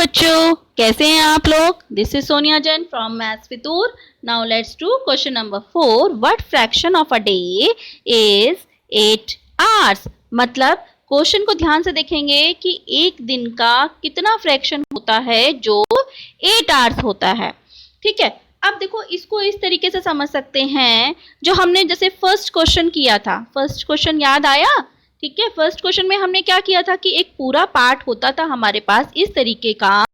बच्चों, कैसे हैं आप लोग। This is Sonia Jain from Maths Fitoor. Now let's do question number 4। What fraction of a day is 8 hours. मतलब क्वेश्चन को ध्यान से देखेंगे कि एक दिन का कितना फ्रैक्शन होता है जो 8 आवर्स होता है। ठीक है, अब देखो इसको इस तरीके से समझ सकते हैं जो हमने जैसे फर्स्ट क्वेश्चन किया था। फर्स्ट क्वेश्चन याद आया? ठीक है, फर्स्ट क्वेश्चन में हमने क्या किया था कि एक पूरा पार्ट होता था हमारे पास इस तरीके का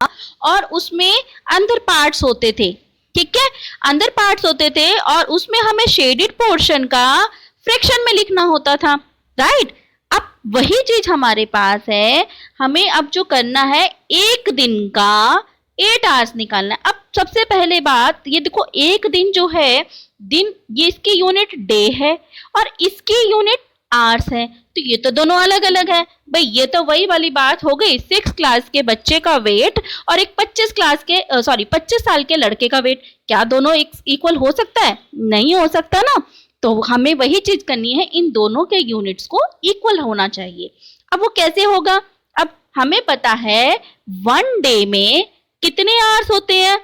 और उसमें अंदर पार्ट्स होते थे। ठीक है, अंदर पार्ट्स होते थे और उसमें हमें शेडेड पोर्शन का फ्रैक्शन में लिखना होता था। राइट, अब वही चीज हमारे पास है। हमें अब जो करना है एक दिन का 8 आवर्स निकालना है। अब सबसे पहले बात ये देखो, एक दिन जो है दिन, ये इसकी यूनिट डे है और इसकी यूनिट आवर्स है, तो ये तो दोनों अलग अलग है। भाई ये तो वही वाली बात हो गई 6 क्लास के बच्चे का वेट और एक 25 साल के लड़के का वेट। क्या दोनों इक्वल हो सकता है? नहीं हो सकता ना। तो हमें वही चीज करनी है, इन दोनों के यूनिट्स को इक्वल होना चाहिए। अब वो कैसे होगा? अब हमें पता है वन डे में कितने आवर्स होते हैं।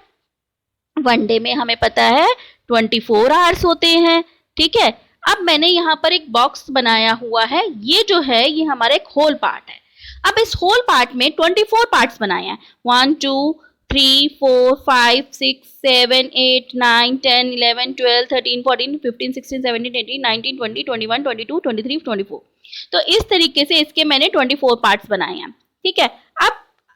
वन डे में हमें पता है 24 आवर्स होते हैं। ठीक है, अब मैंने यहाँ पर एक बॉक्स बनाया हुआ है। ये जो है ये हमारा एक होल पार्ट है। अब इस होल पार्ट में 24 पार्ट्स बनाए हैं। 1 2 3 4 5 6 7 8 9 10 11 12 13 14 15 16 17 18 19 20 21 22 23 24। तो इस तरीके से इसके मैंने 24 पार्ट्स बनाए हैं। ठीक है, अब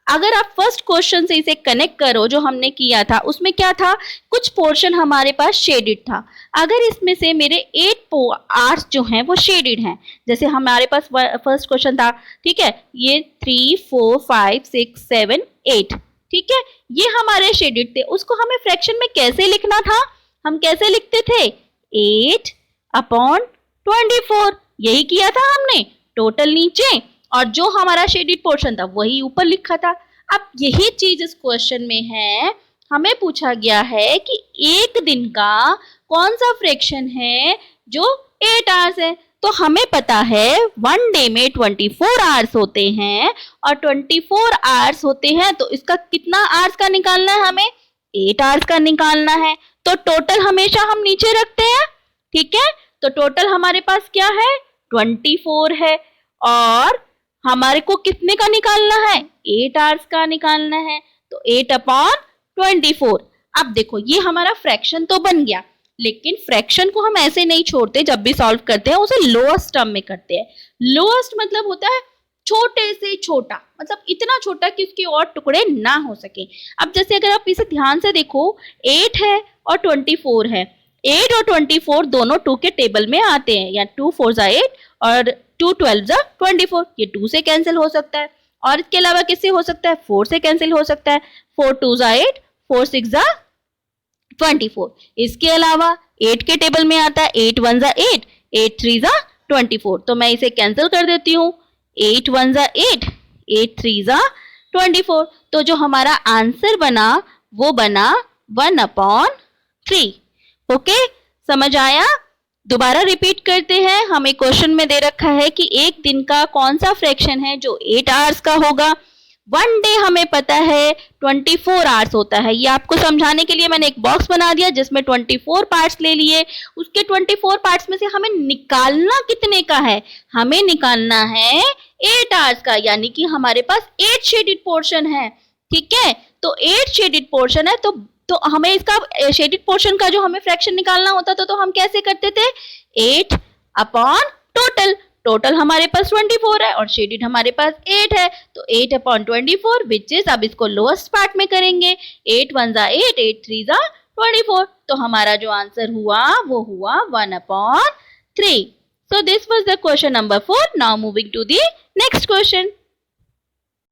अगर आप फर्स्ट क्वेश्चन से इसे कनेक्ट करो जो हमने किया था, उसमें क्या था, कुछ पोर्शन हमारे पास शेडेड था। अगर इसमें से मेरे 8 आवर्स जो हैं वो शेडेड हैं, जैसे हमारे पास फर्स्ट क्वेश्चन था। ठीक है, ये 3 4 5 6 7 8। ठीक है, ये हमारे शेडेड थे। उसको हमें फ्रैक्शन में कैसे लिखना था? हम कैसे लिखते थे? 8/24। यही किया था हमने। टोटल नीचे और जो हमारा शेडेड पोर्शन था वही ऊपर लिखा था। अब यही चीज इस क्वेश्चन में है। हमें पूछा गया है कि एक दिन का कौन सा फ्रैक्शन है जो 8 आवर्स है। तो हमें पता है वन डे में 24 आवर्स होते हैं और 24 आवर्स होते हैं, तो इसका कितना आवर्स का निकालना है? हमें 8 आवर्स का निकालना है। तो टोटल हमेशा हम नीचे रखते हैं। ठीक है, तो टोटल हमारे पास क्या है? 24 है और हमारे को कितने का निकालना है? 8 आवर्स का निकालना है। तो 8/24। अब देखो ये हमारा फ्रैक्शन तो बन गया, लेकिन फ्रैक्शन को हम ऐसे नहीं छोड़ते। जब भी सॉल्व करते हैं उसे लोएस्ट टर्म में करते हैं। लोएस्ट मतलब होता है छोटे से छोटा, मतलब इतना छोटा कि उसके और टुकड़े ना हो सके। अब जैसे अगर आप इसे ध्यान से देखो, 8 है और 24 है। 8 और 24 दोनों 2 के टेबल में आते हैं, या 2 4 जा 8 और 2 12 जा 24। ये 2 से कैंसिल हो सकता है और इसके अलावा किससे हो सकता है? 4 से कैंसिल हो सकता है। 4 2 जा 8, 4 6 जा 24। इसके अलावा 8 के टेबल में आता है 8 1 जा 8, 8 3 जा 24। तो मैं इसे कैंसिल कर देती हूँ। 8 1 जा 8, 8 3 जा 24। तो जो हमारा आंसर बना वो बना 1/3। ओके, समझ आया? दोबारा रिपीट करते हैं। हमें क्वेश्चन में दे रखा है कि एक दिन का कौन सा फ्रैक्शन है जो 8 आवर्स का होगा। वन डे हमें पता है 24 आवर्स होता है। ये आपको समझाने के लिए मैंने एक बॉक्स बना दिया जिसमें 24 पार्ट्स ले लिए। उसके 24 पार्ट्स में से हमें निकालना कितने का है? हमें निकालना है 8 आवर्स का, यानी कि हमारे पास 8 शेडेड पोर्शन है। ठीक है, तो 8 शेडेड पोर्शन है, तो हमें इसका शेडेड पोर्शन का जो हमें फ्रैक्शन निकालना होता था तो हम कैसे करते थे? 8/टोटल। टोटल हमारे पास 24 है और शेडेड हमारे पास 8 है, तो 8/24 विच इज, अब इसको लोएस्ट पार्ट में करेंगे। 8 1 जा 8, 8 3 जा 24। तो हमारा जो आंसर हुआ वो हुआ 1/3। So this was the question number 4. Now moving to the next question.